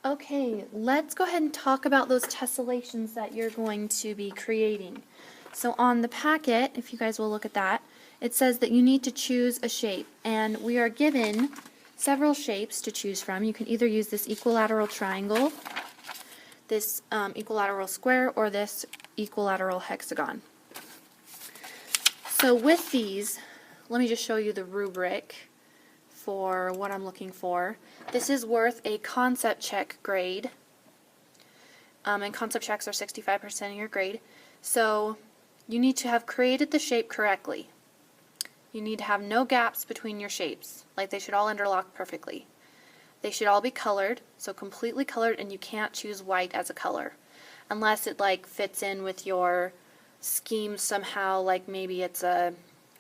Okay, let's go ahead and talk about those tessellations that you're going to be creating. So on the packet, if you guys will look at that, it says that you need to choose a shape, and we are given several shapes to choose from. You can either use this equilateral triangle, this equilateral square, or this equilateral hexagon. So with these, let me just show you the rubric for what I'm looking for. This is worth a concept check grade, and concept checks are 65% of your grade. So you need to have created the shape correctly. You need to have no gaps between your shapes, like they should all interlock perfectly. They should all be colored, so completely colored, and you can't choose white as a color unless it like fits in with your scheme somehow, like maybe it's a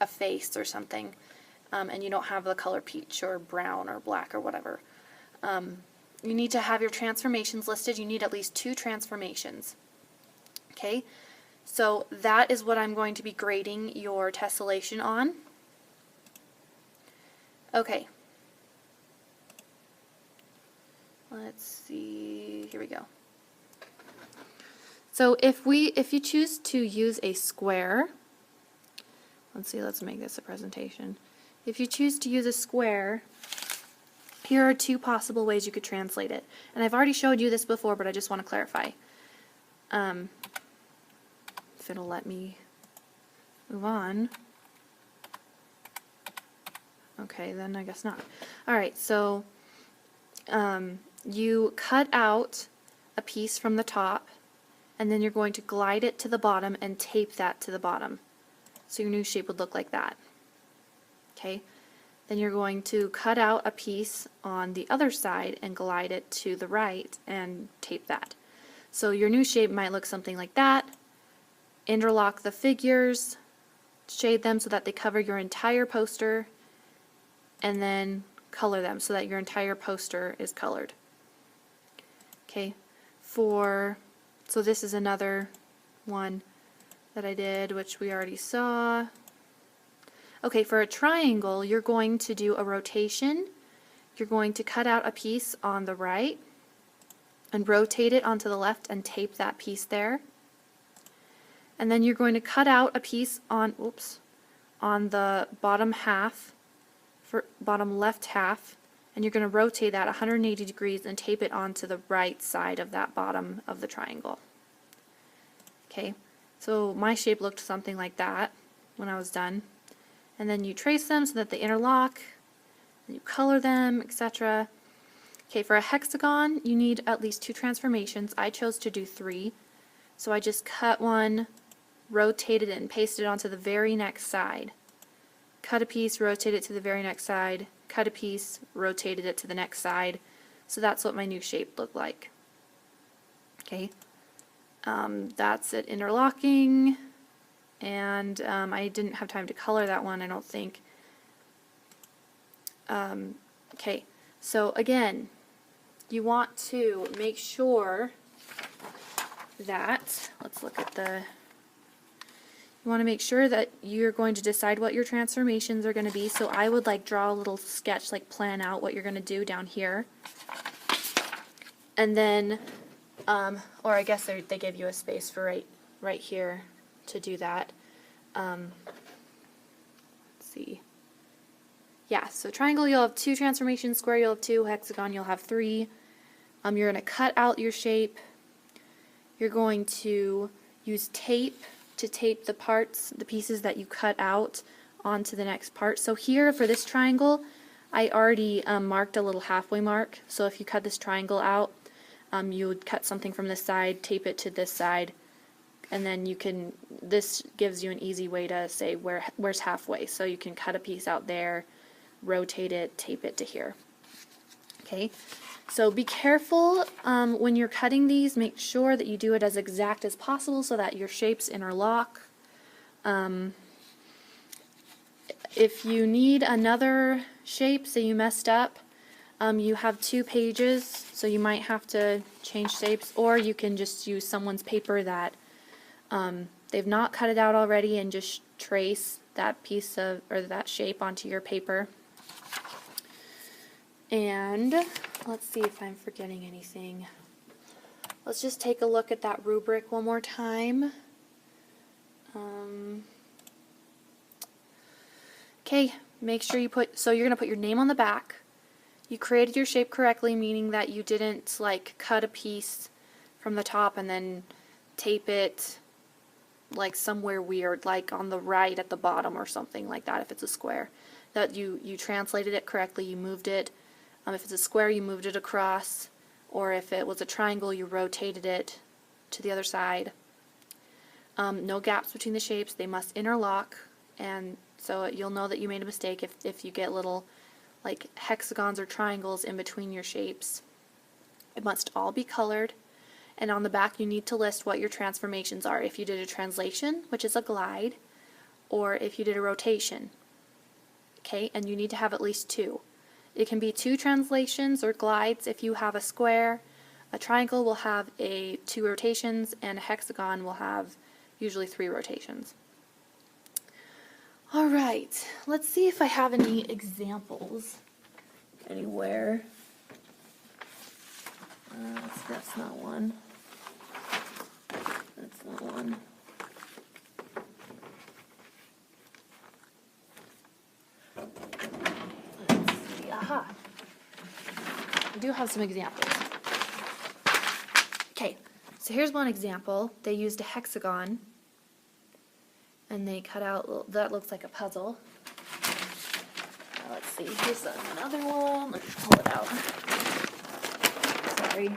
face or something. And you don't have the color peach or brown or black or whatever. You need to have your transformations listed. You need at least 2 transformations. Okay, so that is what I'm going to be grading your tessellation on. Okay, let's see, here we go. So if you choose to use a square, let's make this a presentation. If you choose to use a square, here are 2 possible ways you could translate it. And I've already showed you this before, but I just want to clarify. If it'll let me move on. Okay, then I guess not. Alright, so you cut out a piece from the top, and then you're going to glide it to the bottom and tape that to the bottom. So your new shape would look like that. Okay, then you're going to cut out a piece on the other side and glide it to the right and tape that. So your new shape might look something like that. Interlock the figures, shade them so that they cover your entire poster, and then color them so that your entire poster is colored. Okay, so this is another one that I did, which we already saw. Okay, for a triangle, you're going to do a rotation. You're going to cut out a piece on the right and rotate it onto the left and tape that piece there. And then you're going to cut out a piece on the bottom left half, and you're going to rotate that 180 degrees and tape it onto the right side of that bottom of the triangle. Okay, so my shape looked something like that when I was done. And then you trace them so that they interlock, and you color them, etc. Okay, for a hexagon, you need at least 2 transformations. I chose to do 3, so I just cut one, rotated it, and pasted it onto the very next side. Cut a piece, rotate it to the very next side, cut a piece, rotated it to the next side. So that's what my new shape looked like. Okay, that's it interlocking. And I didn't have time to color that one, I don't think. Okay, so again, you want to make sure that, you want to make sure that you're going to decide what your transformations are going to be. So I would like draw a little sketch, like plan out what you're going to do down here. And then, or I guess they give you a space for right here to do that. Let's see. Yeah, so triangle you'll have 2 transformations, square you'll have 2, hexagon you'll have 3. You're going to cut out your shape. You're going to use tape to tape the pieces that you cut out onto the next part. So here for this triangle, I already marked a little halfway mark. So if you cut this triangle out, you would cut something from this side, tape it to this side, and then this gives you an easy way to say where's halfway. So you can cut a piece out there, rotate it, tape it to here. Okay, so be careful when you're cutting these. Make sure that you do it as exact as possible so that your shapes interlock. If you need another shape, say you messed up, you have 2 pages, so you might have to change shapes, or you can just use someone's paper that they've not cut it out already and just trace that piece of, or that shape onto your paper. And let's see if I'm forgetting anything. Let's just take a look at that rubric one more time. Okay, make sure you so you're going to put your name on the back. You created your shape correctly, meaning that you didn't like cut a piece from the top and then tape it like somewhere weird, like on the right at the bottom or something like that if it's a square. That you translated it correctly, you moved it. If it's a square, you moved it across, or if it was a triangle, you rotated it to the other side. No gaps between the shapes, they must interlock, and so you'll know that you made a mistake if you get little like hexagons or triangles in between your shapes. It must all be colored, and on the back you need to list what your transformations are. If you did a translation, which is a glide, or if you did a rotation. Okay, and you need to have at least two. It can be 2 translations or glides if you have a square. A triangle will have 2 rotations, and a hexagon will have usually 3 rotations. Alright, let's see if I have any examples anywhere. That's not one. That's not one. Let's see. Aha! I do have some examples. Okay, so here's one example. They used a hexagon and they cut out, that looks like a puzzle. Let's see, here's another one. Let me pull it out. Sorry.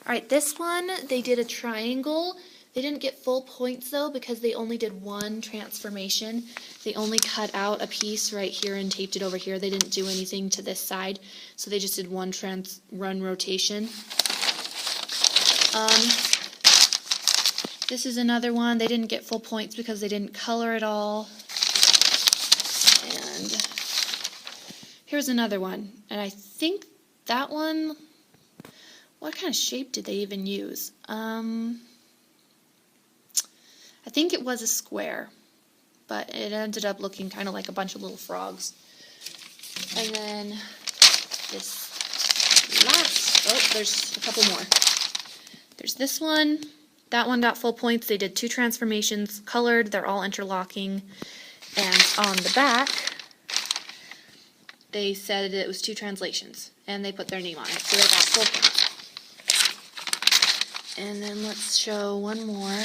Alright, this one, they did a triangle. They didn't get full points though because they only did one transformation. They only cut out a piece right here and taped it over here. They didn't do anything to this side, so they just did one run rotation. This is another one. They didn't get full points because they didn't color it all. And here's another one. And I think that one, what kind of shape did they even use? I think it was a square, but it ended up looking kind of like a bunch of little frogs. And then this last, oh, there's a couple more. There's this one. That one got full points. They did 2 transformations, colored, they're all interlocking. And on the back, they said it was 2 translations, and they put their name on it, so they got full points. And then let's show one more.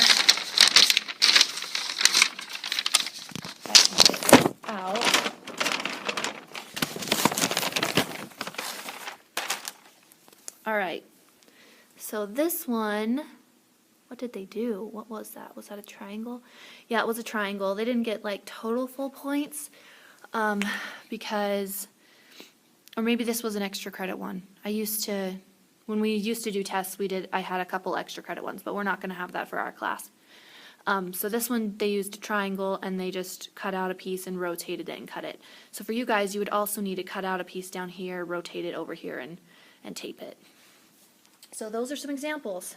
Out. Alright, so this one, what did they do? What was that? Was that a triangle? Yeah, it was a triangle. They didn't get like total full points because, or maybe this was an extra credit one. When we used to do tests, I had a couple extra credit ones, but we're not going to have that for our class. So this one, they used a triangle, and they just cut out a piece and rotated it and cut it. So for you guys, you would also need to cut out a piece down here, rotate it over here, and tape it. So those are some examples.